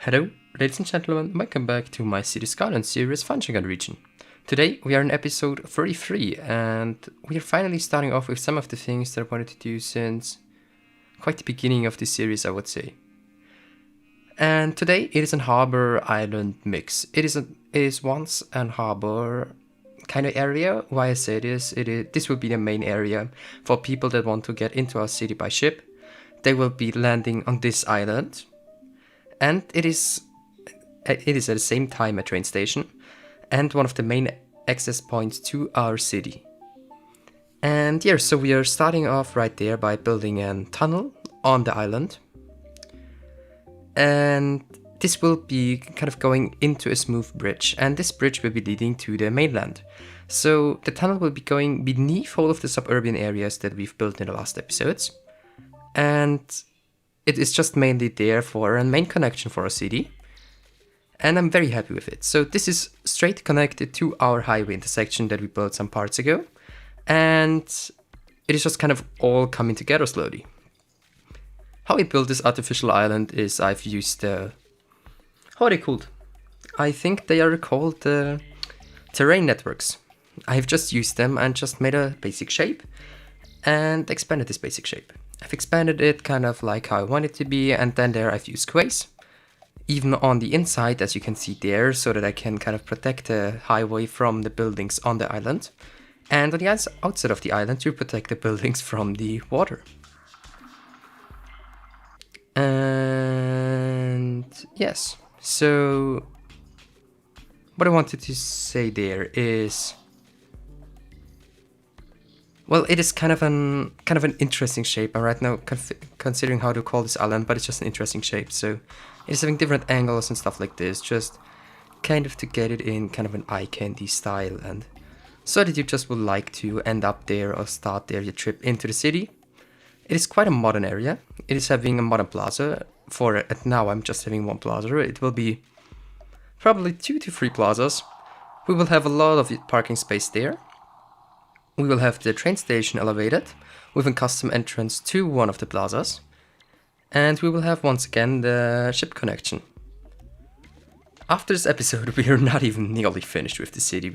Hello, ladies and gentlemen, welcome back to my City Skylines series Fangchenggang region. Today we are in episode 33 and we are finally starting off with some of the things that I wanted to do since quite the beginning of this series, I would say. And today it is an Harbour Island mix. It is once an harbour kind of area. Why I say this will be the main area for people that want to get into our city by ship. They will be landing on this island. And it is at the same time a train station and one of the main access points to our city. And yeah, so we are starting off right there by building a tunnel on the island. And this will be kind of going into a smooth bridge, and this bridge will be leading to the mainland. So the tunnel will be going beneath all of the suburban areas that we've built in the last episodes. And it is just mainly there for a main connection for our city. And I'm very happy with it. So this is straight connected to our highway intersection that we built some parts ago. And it is just kind of all coming together slowly. How I built this artificial island is I've used how are they called? I think they are called terrain networks. I've just used them and just made a basic shape and expanded this basic shape. I've expanded it kind of like how I want it to be, and then there I've used quays. Even on the inside, as you can see there, so that I can kind of protect the highway from the buildings on the island. And on the outside of the island to protect the buildings from the water. And yes, so what I wanted to say there is, well, it is kind of an interesting shape. I'm right now considering how to call this island, but it's just an interesting shape. So it's having different angles and stuff like this, just kind of to get it in kind of an eye candy style, and so that you just would like to end up there or start there your trip into the city. It is quite a modern area. It is having a modern plaza. For it now, I'm just having one plaza. It will be probably 2 to 3 plazas. We will have a lot of parking space there. We will have the train station elevated with a custom entrance to one of the plazas. And we will have once again the ship connection. After this episode, we are not even nearly finished with the city.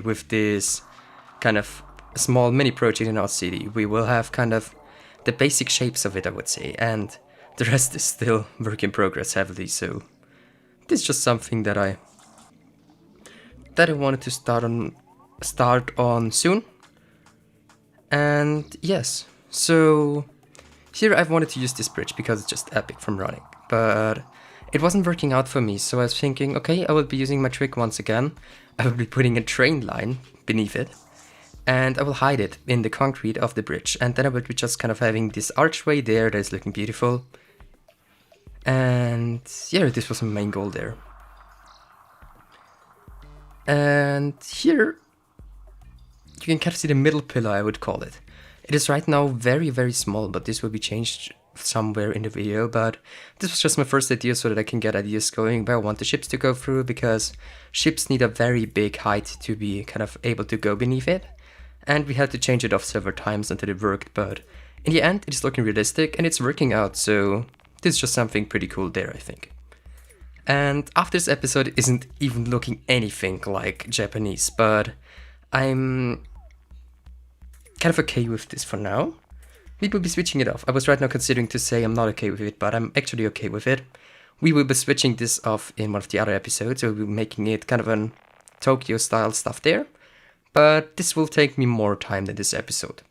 With this kind of small mini project in our city. We will have kind of the basic shapes of it, I would say, and the rest is still work in progress heavily. So this is just something that I wanted to start on soon. And yes, so here I've wanted to use this bridge because it's just epic from running, but it wasn't working out for me. So I was thinking, okay, I will be using my trick once again. I will be putting a train line beneath it, and I will hide it in the concrete of the bridge. And then I will be just kind of having this archway there that is looking beautiful. And yeah, this was my main goal there. And here you can kind of see the middle pillar, I would call it. It is right now very, very small, but this will be changed somewhere in the video. But this was just my first idea so that I can get ideas going where I want the ships to go through, because ships need a very big height to be kind of able to go beneath it. And we had to change it off several times until it worked, but in the end it is looking realistic and it's working out, so this is just something pretty cool there, I think. And after this episode it isn't even looking anything like Japanese, but I'm kind of okay with this for now. We will be switching it off. I was right now considering to say I'm not okay with it, but I'm actually okay with it. We will be switching this off in one of the other episodes, so we'll be making it kind of an Tokyo style stuff there. But this will take me more time than this episode.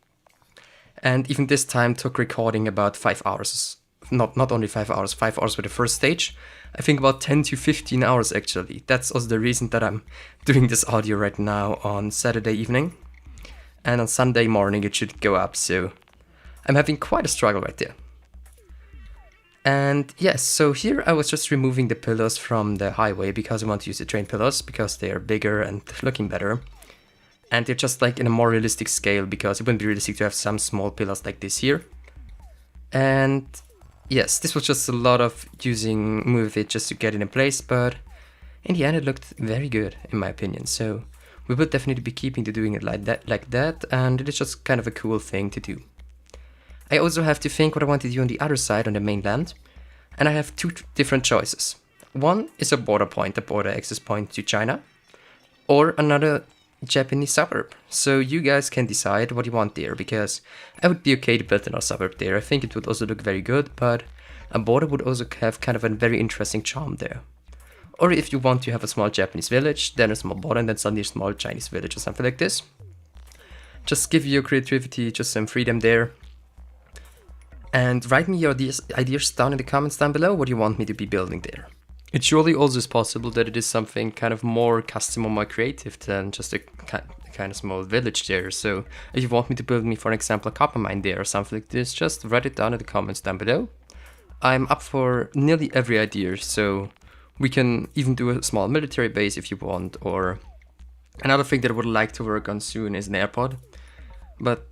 And even this time took recording about 5 hours. Not only 5 hours, 5 hours with the first stage. I think about 10 to 15 hours actually. That's also the reason that I'm doing this audio right now on Saturday evening. And on Sunday morning it should go up, so I'm having quite a struggle right there. And yes, so here I was just removing the pillars from the highway because I want to use the train pillars because they are bigger and looking better. And they're just like in a more realistic scale, because it wouldn't be realistic to have some small pillars like this here. And yes, this was just a lot of move it just to get it in place, but in the end it looked very good in my opinion. So we will definitely be keeping to doing it like that, and it is just kind of a cool thing to do. I also have to think what I want to do on the other side, on the mainland. And I have two different choices. One is a border point, a border access point to China, or another Japanese suburb. So you guys can decide what you want there, because I would be okay to build another suburb there. I think it would also look very good, but a border would also have kind of a very interesting charm there. Or if you want to have a small Japanese village, then a small border, and then suddenly a small Chinese village or something like this. Just give your creativity just some freedom there. And write me your ideas down in the comments down below what you want me to be building there. It surely also is possible that it is something kind of more custom or more creative than just a kind of small village there. So if you want me to build me, for example, a copper mine there or something like this, just write it down in the comments down below. I'm up for nearly every idea, so we can even do a small military base if you want, or another thing that I would like to work on soon is an airport. But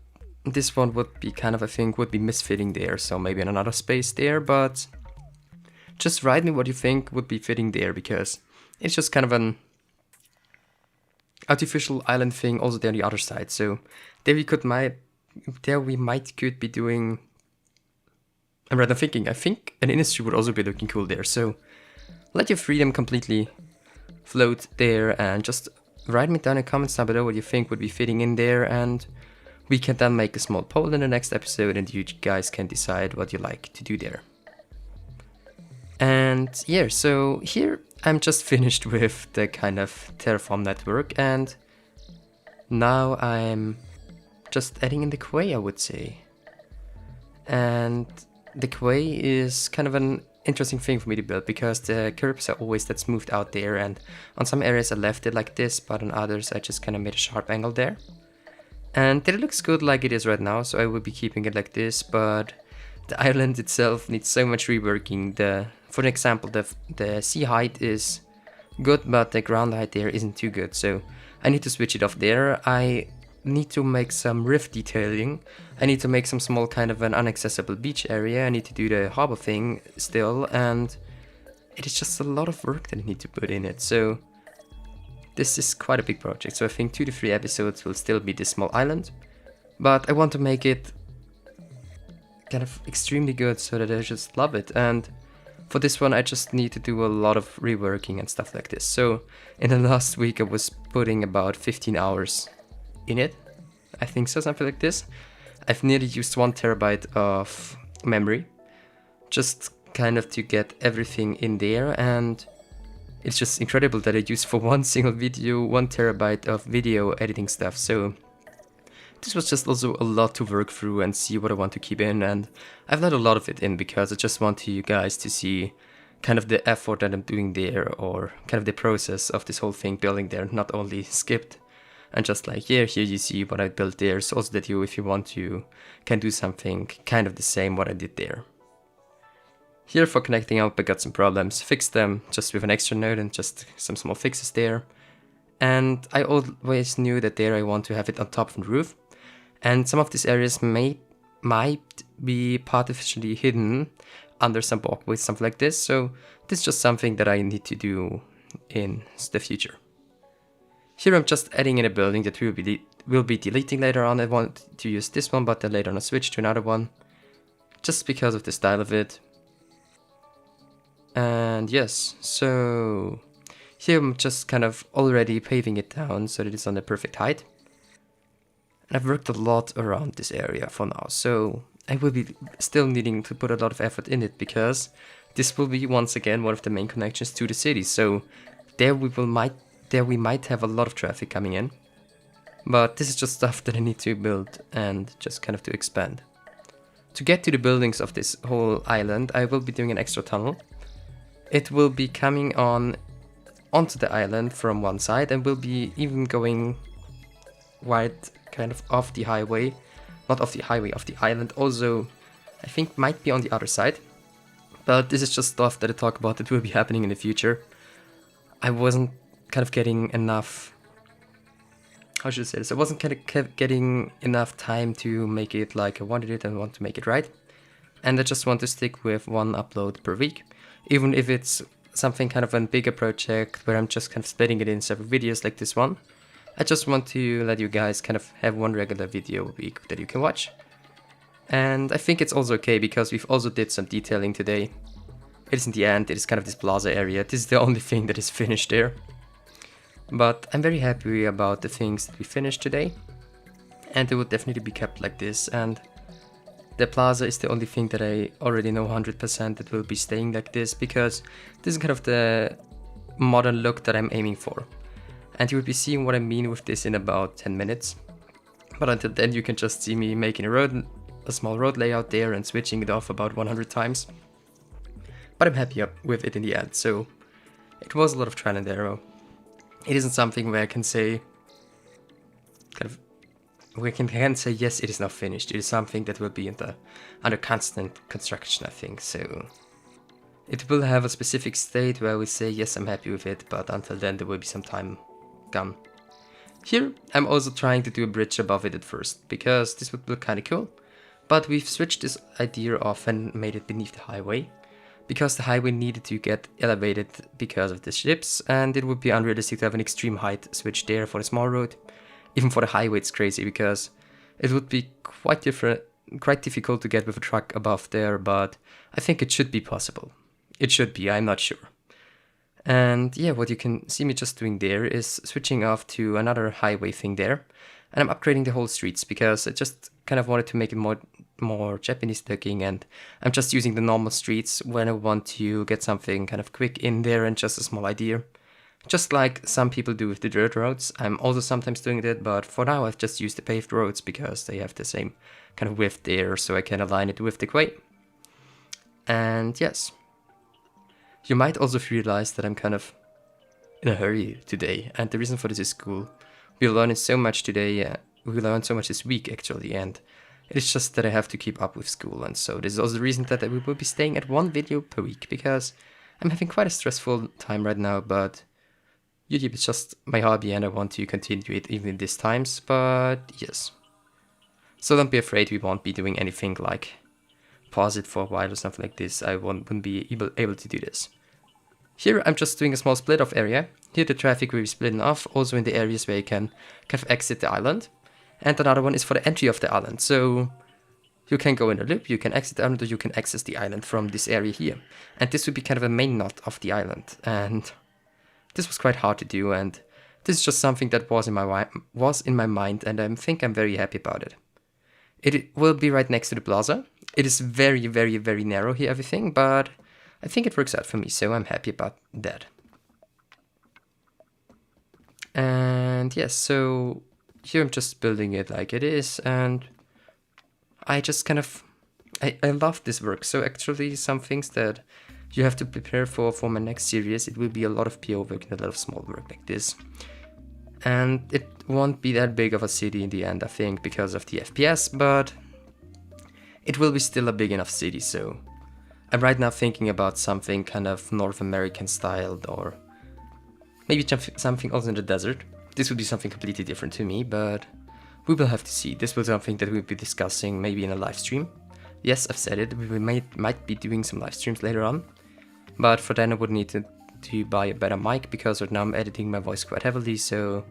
this one would be kind of, I think, would be misfitting there, so maybe in another space there, but just write me what you think would be fitting there, because it's just kind of an artificial island thing also there on the other side. So there we might could be doing, I'm rather thinking, I think an industry would also be looking cool there. So let your freedom completely float there, and just write me down in the comments down below what you think would be fitting in there, and we can then make a small poll in the next episode, and you guys can decide what you like to do there. And yeah, so here I'm just finished with the kind of Terraform network, and now I'm just adding in the quay, I would say. And the quay is kind of an interesting thing for me to build, because the curbs are always that smoothed out there, and on some areas I left it like this, but on others I just kind of made a sharp angle there. And it looks good like it is right now, so I will be keeping it like this, but the island itself needs so much reworking. For example, the sea height is good, but the ground height there isn't too good, so I need to switch it off there. I need to make some rift detailing. I need to make some small kind of an inaccessible beach area. I need to do the harbor thing still, and it is just a lot of work that I need to put in it. So this is quite a big project, so I think 2 to 3 episodes will still be this small island, but I want to make it kind of extremely good so that I just love it. And for this one I just need to do a lot of reworking and stuff like this. So in the last week I was putting about 15 hours in it, I think so, something like this. I've nearly used 1 terabyte of memory just kind of to get everything in there, and it's just incredible that I used for one single video 1 terabyte of video editing stuff. So this was just also a lot to work through and see what I want to keep in, and I've let a lot of it in because I just want you guys to see kind of the effort that I'm doing there, or kind of the process of this whole thing building there, not only skipped and just like, yeah, here you see what I built there, so also that you, if you want to, can do something kind of the same what I did there. Here for connecting up I got some problems, fixed them just with an extra node and just some small fixes there. And I always knew that there I want to have it on top of the roof. And some of these areas might be artificially hidden under some walkways, something like this. So this is just something that I need to do in the future. Here I'm just adding in a building that we'll be deleting later on. I want to use this one, but then later on I switch to another one, just because of the style of it. And yes, so here I'm just kind of already paving it down so that it's on the perfect height. And I've worked a lot around this area for now, so I will be still needing to put a lot of effort in it, because this will be once again one of the main connections to the city. So there we might have a lot of traffic coming in, but this is just stuff that I need to build and just kind of to expand. To get to the buildings of this whole island, I will be doing an extra tunnel. It will be coming onto the island from one side, and will be even going wide kind of off the highway, not off the highway, off the island. Also, I think might be on the other side, but this is just stuff that I talk about that will be happening in the future. I wasn't kind of getting enough, how should I say this, I wasn't kind of getting enough time to make it like I wanted it and want to make it right. And I just want to stick with 1 upload per week, even if it's something kind of a bigger project where I'm just kind of splitting it in several videos like this one. I just want to let you guys kind of have 1 regular video a week that you can watch. And I think it's also okay because we've also did some detailing today. it is in the end, it is kind of this plaza area. This is the only thing that is finished there. But I'm very happy about the things that we finished today. And they will definitely be kept like this. And the plaza is the only thing that I already know 100% that will be staying like this, because this is kind of the modern look that I'm aiming for. And you will be seeing what I mean with this in about 10 minutes. But until then, you can just see me making a small road layout there and switching it off about 100 times. But I'm happy with it in the end, so it was a lot of trial and error. It isn't something where I can say, say yes, it is now finished. It is something that will be under constant construction, I think. So it will have a specific state where we say yes, I'm happy with it, but until then there will be some time gone. Here I'm also trying to do a bridge above it at first, because this would look kind of cool. But we've switched this idea off and made it beneath the highway, because the highway needed to get elevated because of the ships, and it would be unrealistic to have an extreme height switch there for the small road. Even for the highway it's crazy, because it would be quite difficult to get with a truck above there, but I think it should be possible. It should be, I'm not sure. And yeah, what you can see me just doing there is switching off to another highway thing there, and I'm upgrading the whole streets, because I just kind of wanted to make it more Japanese looking, and I'm just using the normal streets when I want to get something kind of quick in there and just a small idea. Just like some people do with the dirt roads, I'm also sometimes doing that, but for now I've just used the paved roads because they have the same kind of width there, so I can align it with the quay. And yes, you might also realize that I'm kind of in a hurry today, and the reason for this is school. We learned so much today, we learned so much this week actually, and it's just that I have to keep up with school, and so this is also the reason that we will be staying at one video per week, because I'm having quite a stressful time right now, but YouTube is just my hobby and I want to continue it even in these times, but yes. So don't be afraid, we won't be doing anything like pause it for a while or something like this. I wouldn't be able to do this. Here I'm just doing a small split off area. Here the traffic will be splitting off, also in the areas where you can kind of exit the island. And another one is for the entry of the island, so you can go in a loop, you can exit the island, or you can access the island from this area here. And this would be kind of a main knot of the island, and this was quite hard to do, and this is just something that was in my mind, and I think I'm very happy about it. It will be right next to the plaza. It is very, very, very narrow here, everything, but I think it works out for me, so I'm happy about that. And yes, so here I'm just building it like it is, and I just kind of, I love this work. So actually some things that you have to prepare for my next series, it will be a lot of PO work and a lot of small work like this. And it won't be that big of a city in the end, I think, because of the FPS, but it will be still a big enough city, so I'm right now thinking about something kind of North American styled, or maybe something also in the desert. This would be something completely different to me, but we will have to see. This was something that we'll be discussing maybe in a live stream. Yes, I've said it, we might be doing some live streams later on, but for then I would need to buy a better mic, because right now I'm editing my voice quite heavily, so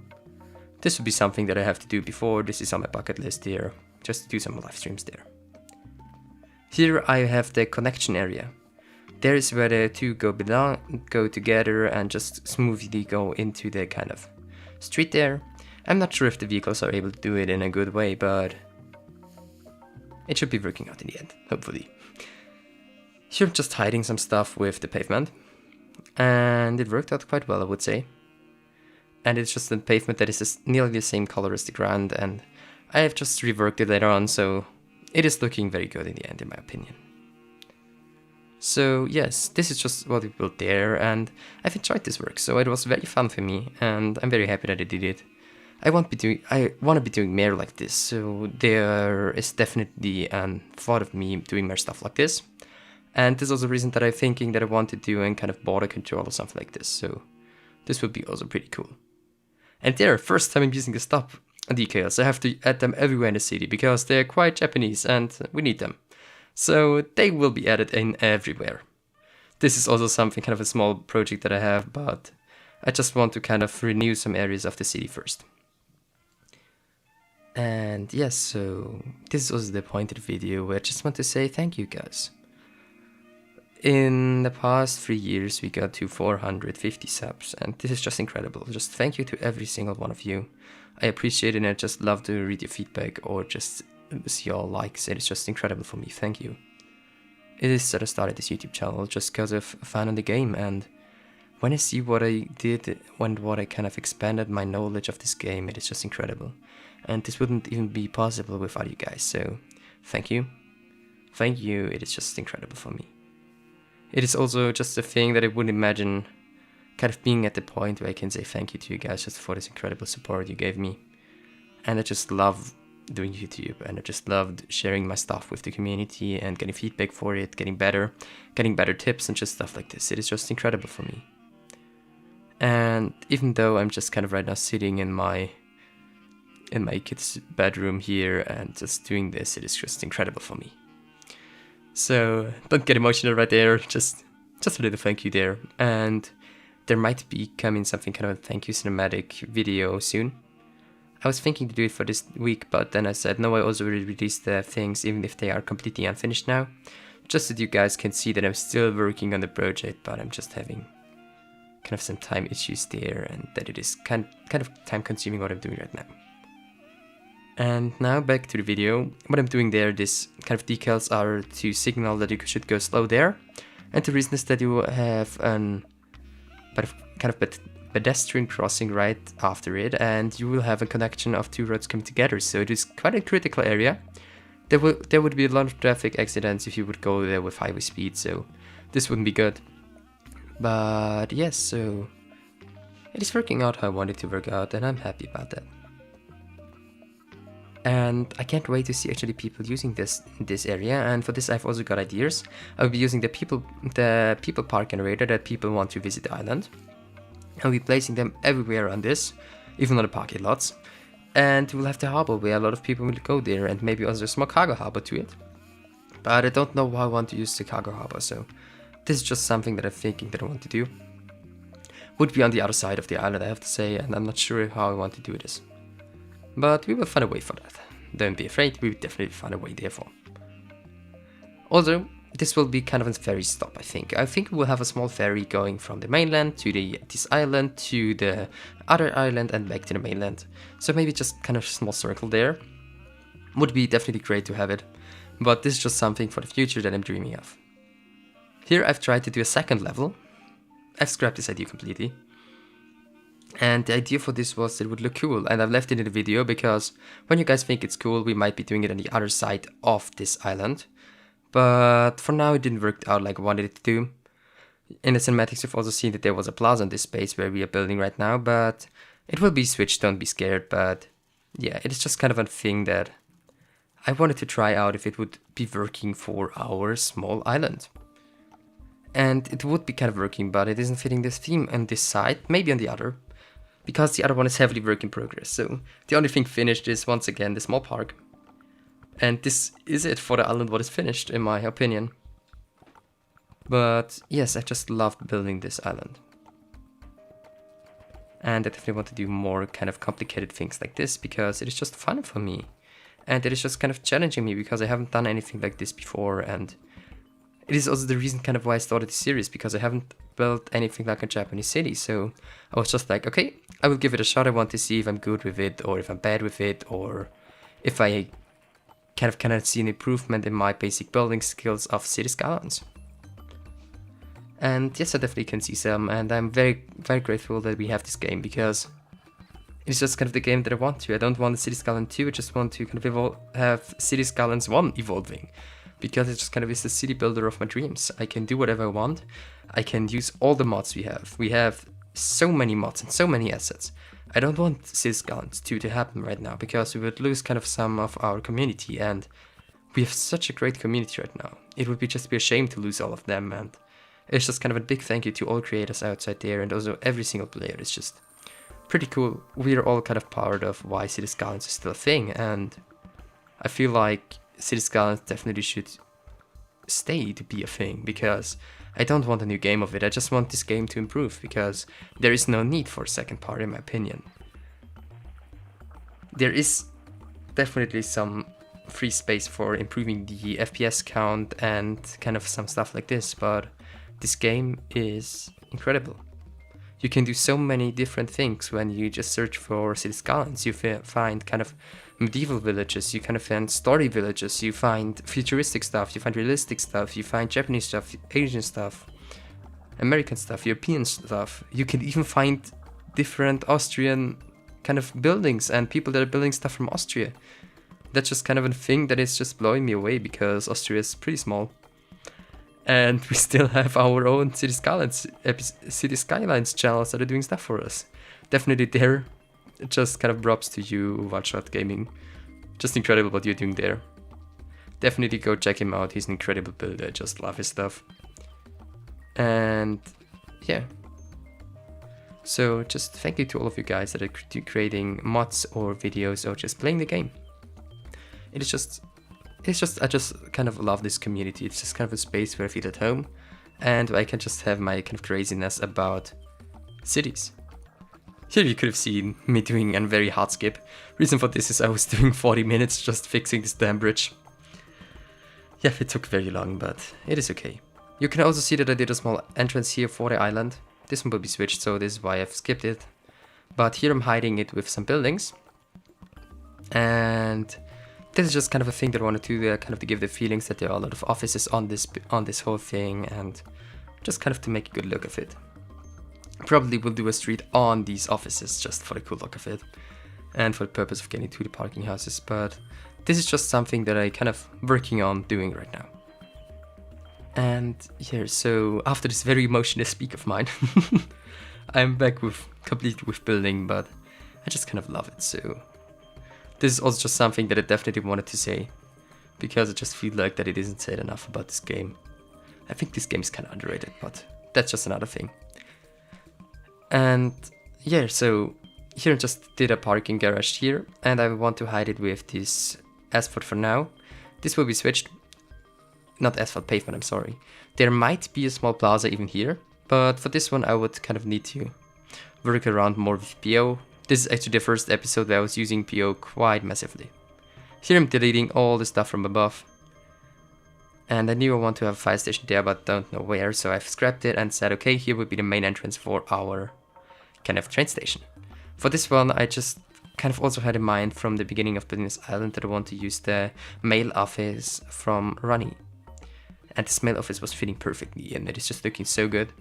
this would be something that I have to do before. This is on my bucket list here, just to do some live streams there. Here I have the connection area. There is where the two go together and just smoothly go into the kind of street there. I'm not sure if the vehicles are able to do it in a good way, but it should be working out in the end, hopefully. Here I'm just hiding some stuff with the pavement, and it worked out quite well, I would say. And it's just a pavement that is nearly the same color as the ground, and I have just reworked it later on, so it is looking very good in the end, in my opinion. So yes, this is just what we built there, and I've enjoyed this work, so it was very fun for me, and I'm very happy that I did it. I want to be doing more like this, so there is definitely a thought of me doing more stuff like this. And this is also a reason that I'm thinking that I want to do in kind of border control or something like this, so this would be also pretty cool. And there, first time I'm using the stop decals, I have to add them everywhere in the city, because they're quite Japanese and we need them. So they will be added in everywhere. This is also something, kind of a small project that I have, but I just want to kind of renew some areas of the city first. And yes, so this is also the point of the video where I just want to say thank you guys. In the past 3 years, we got to 450 subs, and this is just incredible. Just thank you to every single one of you. I appreciate it, and I just love to read your feedback or just see your likes. It is just incredible for me. Thank you. It is that I started this YouTube channel just because of fun in the game, and when I see what I did, what I kind of expanded my knowledge of this game, it is just incredible. And this wouldn't even be possible without you guys, so thank you. Thank you, it is just incredible for me. It is also just a thing that I wouldn't imagine kind of being at the point where I can say thank you to you guys just for this incredible support you gave me. And I just love doing YouTube, and I just loved sharing my stuff with the community and getting feedback for it, getting better tips and just stuff like this. It is just incredible for me. And even though I'm just kind of right now sitting in my kid's bedroom here and just doing this, it is just incredible for me. So don't get emotional right there, just a little thank you there. And there might be coming something kind of a thank you cinematic video soon. I was thinking to do it for this week, but then I said no, I also will release the things even if they are completely unfinished now, just so that you guys can see that I'm still working on the project, but I'm just having kind of some time issues there, and that it is kind of time consuming what I'm doing right now. And now back to the video. What I'm doing there, this kind of decals are to signal that you should go slow there, and the reason is that you have an kind of pedestrian crossing right after it, and you will have a connection of two roads coming together, so it is quite a critical area. There would be a lot of traffic accidents if you would go there with highway speed, so this wouldn't be good. But yes, so it is working out how I want it to work out, and I'm happy about that. And I can't wait to see actually people using this area, and for this I've also got ideas. I'll be using the people park generator that people want to visit the island. I'll be placing them everywhere on this, even on the parking lots. And we'll have the harbor where a lot of people will go there, and maybe also a small cargo harbor to it. But I don't know how I want to use the cargo harbor, so this is just something that I'm thinking that I want to do. Would be on the other side of the island, I have to say, and I'm not sure how I want to do this. But we will find a way for that. Don't be afraid, we will definitely find a way therefore. Also, this will be kind of a ferry stop, I think. I think we will have a small ferry going from the mainland to this island to the other island and back to the mainland. So maybe just kind of a small circle there. Would be definitely great to have it. But this is just something for the future that I'm dreaming of. Here I've tried to do a second level. I've scrapped this idea completely. And the idea for this was that it would look cool, and I've left it in the video because when you guys think it's cool, we might be doing it on the other side of this island. But for now it didn't work out like I wanted it to do. In the cinematics you've also seen that there was a plaza in this space where we are building right now, but it will be switched, don't be scared. But yeah, it is just kind of a thing that I wanted to try out if it would be working for our small island. And it would be kind of working, but it isn't fitting this theme on this side, maybe on the other. Because the other one is heavily work in progress, so the only thing finished is once again the small park. And this is it for the island what is finished, in my opinion. But yes, I just loved building this island. And I definitely want to do more kind of complicated things like this, because it is just fun for me. And it is just kind of challenging me, because I haven't done anything like this before, and it is also the reason kind of why I started this series, because I haven't built anything like a Japanese city, so I was just like, okay, I will give it a shot. I want to see if I'm good with it, or if I'm bad with it, or if I kind of see an improvement in my basic building skills of City Skylines. And yes, I definitely can see some, and I'm very, very grateful that we have this game, because it's just kind of the game that I want to. I don't want a City Skylines 2, I just want to kind of have City Skylines 1 evolving. Because it just kind of is the city builder of my dreams. I can do whatever I want. I can use all the mods we have. We have so many mods and so many assets. I don't want City Skylines 2 to happen right now, because we would lose kind of some of our community, and we have such a great community right now. It would just be a shame to lose all of them, and it's just kind of a big thank you to all creators outside there, and also every single player. It's just pretty cool. We are all kind of part of why City Skylines is still a thing, and I feel like City Skylines definitely should stay to be a thing, because I don't want a new game of it. I just want this game to improve, because there is no need for a second part, in my opinion. There is definitely some free space for improving the FPS count and kind of some stuff like this, but this game is incredible. You can do so many different things when you just search for City Skylines. You find kind of medieval villages, you kind of find story villages, you find futuristic stuff, you find realistic stuff, you find Japanese stuff, Asian stuff, American stuff, European stuff. You can even find different Austrian kind of buildings and people that are building stuff from Austria. That's just kind of a thing that is just blowing me away, because Austria is pretty small. And we still have our own City Skylines channels that are doing stuff for us. Definitely there, just kind of props to you, Watchshot Gaming. Just incredible what you're doing there. Definitely go check him out, he's an incredible builder, I just love his stuff. And yeah. So just thank you to all of you guys that are creating mods or videos or just playing the game. I just kind of love this community. It's just kind of a space where I feel at home and I can just have my kind of craziness about cities. Here you could have seen me doing a very hard skip. Reason for this is I was doing 40 minutes just fixing this damn bridge. Yeah, it took very long, but it is okay. You can also see that I did a small entrance here for the island. This one will be switched, so this is why I've skipped it. But here I'm hiding it with some buildings. And this is just kind of a thing that I wanted to do, kind of to give the feelings that there are a lot of offices on this whole thing, and just kind of to make a good look of it. Probably will do a street on these offices just for the cool look of it, and for the purpose of getting to the parking houses, but this is just something that I kind of working on doing right now. And here, so after this very emotional speak of mine, I'm back completely with building, but I just kind of love it, so this is also just something that I definitely wanted to say, because I just feel like that it isn't said enough about this game. I think this game is kind of underrated, but that's just another thing. And yeah, so here I just did a parking garage here, and I want to hide it with this asphalt for now. This will be switched. Not asphalt, pavement, I'm sorry. There might be a small plaza even here, but for this one I would kind of need to work around more with PO. This is actually the first episode where I was using PO quite massively. Here I'm deleting all the stuff from above. And I knew I want to have a fire station there, but don't know where, so I've scrapped it and said, okay, here would be the main entrance for our kind of train station. For this one, I just kind of also had in mind from the beginning of building this island that I want to use the mail office from Ronnie. And this mail office was fitting perfectly, and it is just looking so good.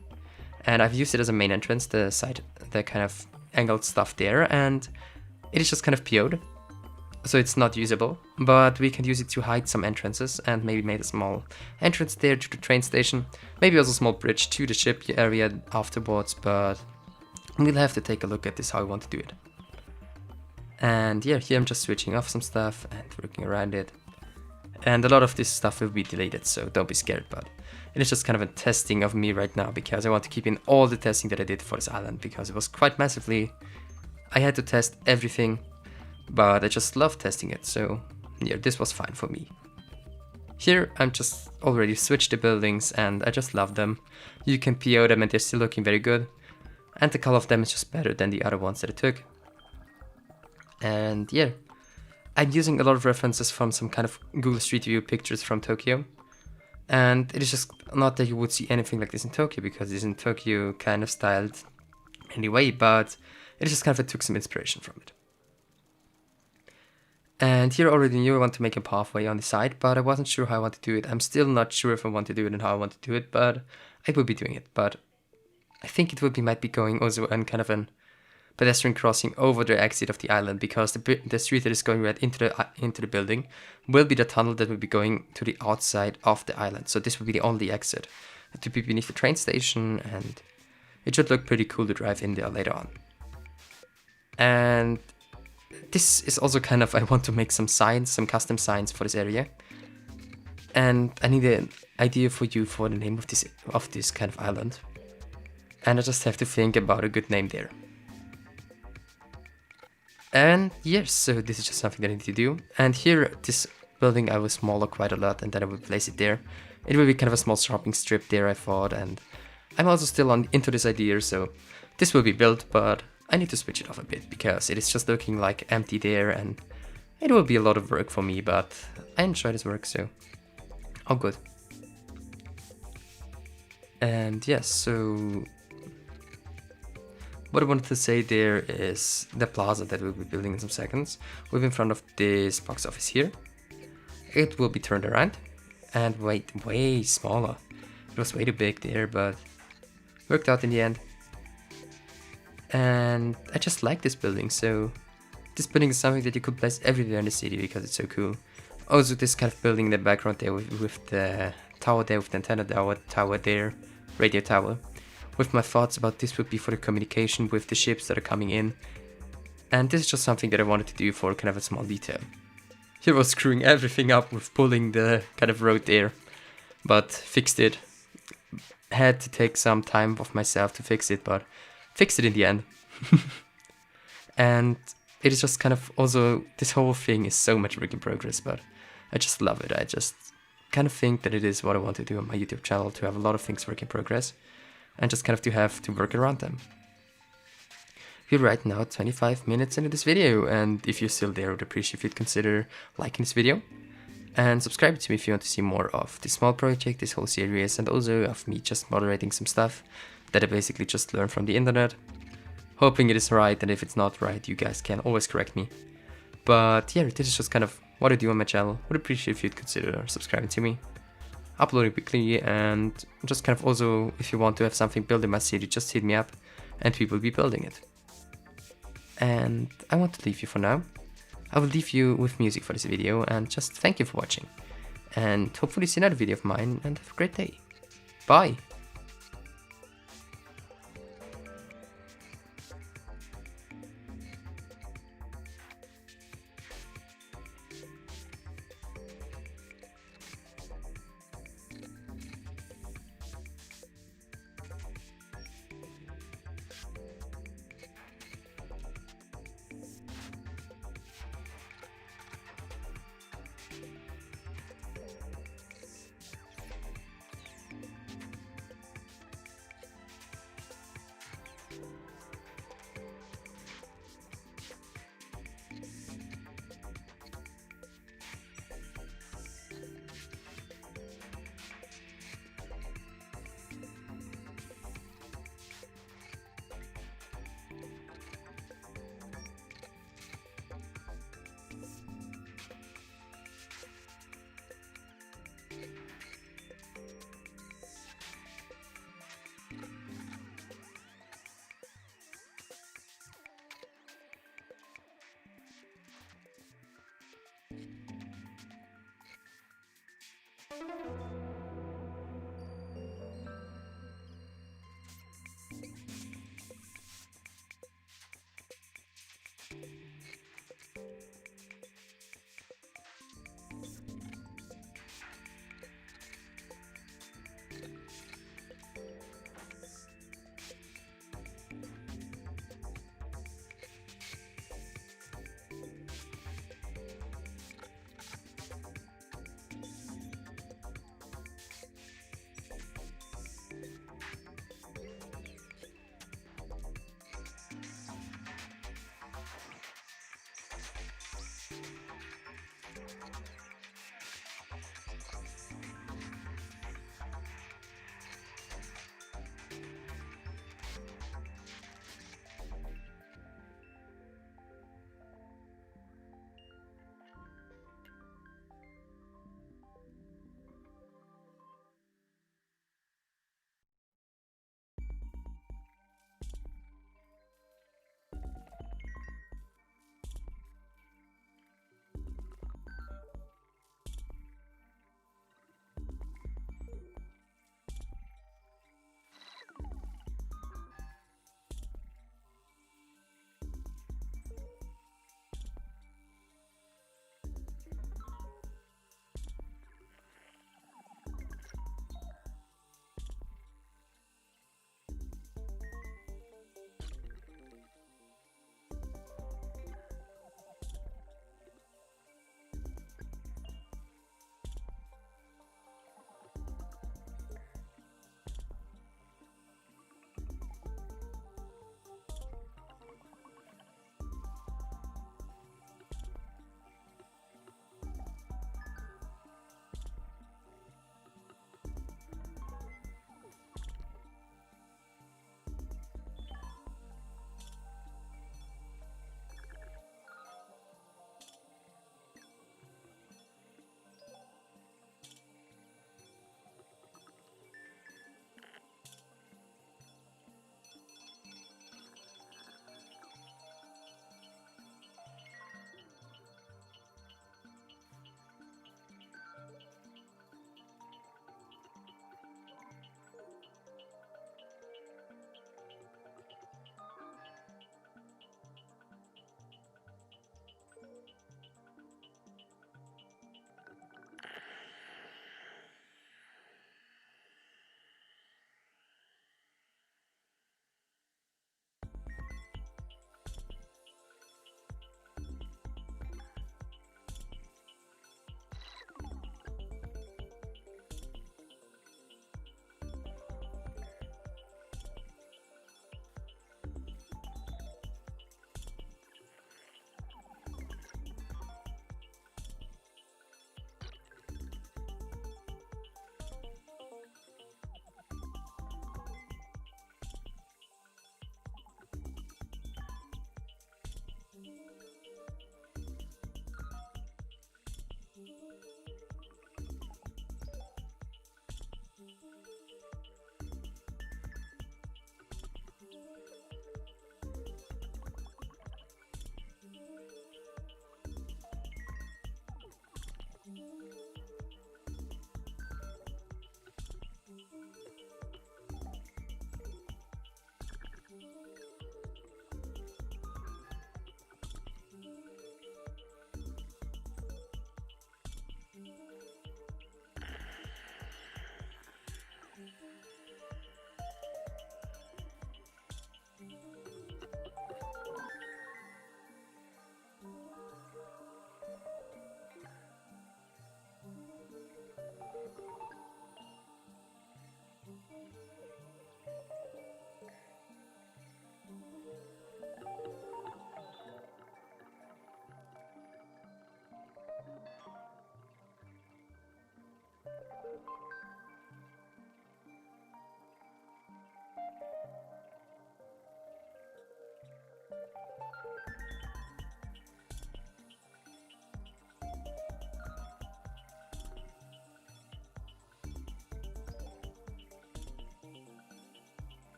And I've used it as a main entrance, the kind of angled stuff there, and it is just kind of PO'd. So it's not usable, but we can use it to hide some entrances and maybe make a small entrance there to the train station. Maybe also a small bridge to the ship area afterwards, but we'll have to take a look at this, how I want to do it. And yeah, here I'm just switching off some stuff and working around it. And a lot of this stuff will be deleted, so don't be scared, but it is just kind of a testing of me right now, because I want to keep in all the testing that I did for this island, because it was quite massively. I had to test everything, but I just love testing it, so yeah, this was fine for me. Here I'm just already switched the buildings and I just love them. You can PO them and they're still looking very good. And the color of them is just better than the other ones that I took. And yeah, I'm using a lot of references from some kind of Google Street View pictures from Tokyo. And it is just not that you would see anything like this in Tokyo, because it's in Tokyo kind of styled anyway, but it is just kind of I took some inspiration from it. And here I already knew I want to make a pathway on the side, but I wasn't sure how I want to do it. I'm still not sure if I want to do it and how I want to do it, but I will be doing it. But I think it might be going also on kind of an pedestrian crossing over the exit of the island, because the street that is going right into the building will be the tunnel that will be going to the outside of the island. So this will be the only exit to be beneath the train station, and it should look pretty cool to drive in there later on. And this is also kind of, I want to make some signs, some custom signs for this area. And I need an idea for you for the name of this kind of island. And I just have to think about a good name there. And yes, so this is just something that I need to do. And here, this building I will smaller quite a lot, and then I will place it there. It will be kind of a small shopping strip there, I thought, and I'm also still into this idea, so this will be built, but I need to switch it off a bit, because it is just looking like empty there, and It will be a lot of work for me, but I enjoy this work, so all good. And yes, so what I wanted to say there is the plaza that we'll be building in some seconds. We'll be in front of this box office here. It will be turned around and way smaller. It was way too big there, but worked out in the end. And I just like this building, so this building is something that you could place everywhere in the city because it's so cool. Also, this kind of building in the background there with the tower there, with the antenna tower there, radio tower. With my thoughts about this would be for the communication with the ships that are coming in. And this is just something that I wanted to do for kind of a small detail. Here was screwing everything up with pulling the kind of road there, but fixed it. Had to take some time of myself to fix it, but fixed it in the end. And it is just kind of also, this whole thing is so much work in progress, but I just love it. I just kind of think that it is what I want to do on my YouTube channel, to have a lot of things work in progress and just kind of to have to work around them. We're right now 25 minutes into this video, and if you're still there, I would appreciate if you'd consider liking this video and subscribe to me if you want to see more of this small project, this whole series, and also of me just moderating some stuff that I basically just learned from the internet. Hoping it is right, and if it's not right, you guys can always correct me. But yeah, this is just kind of what I do on my channel. Would appreciate if you'd consider subscribing to me, uploading weekly, and just kind of also, if you want to have something built in my city, just hit me up and we will be building it. And I want to leave you for now. I will leave you with music for this video, and just thank you for watching. And hopefully see another video of mine, and have a great day. Bye!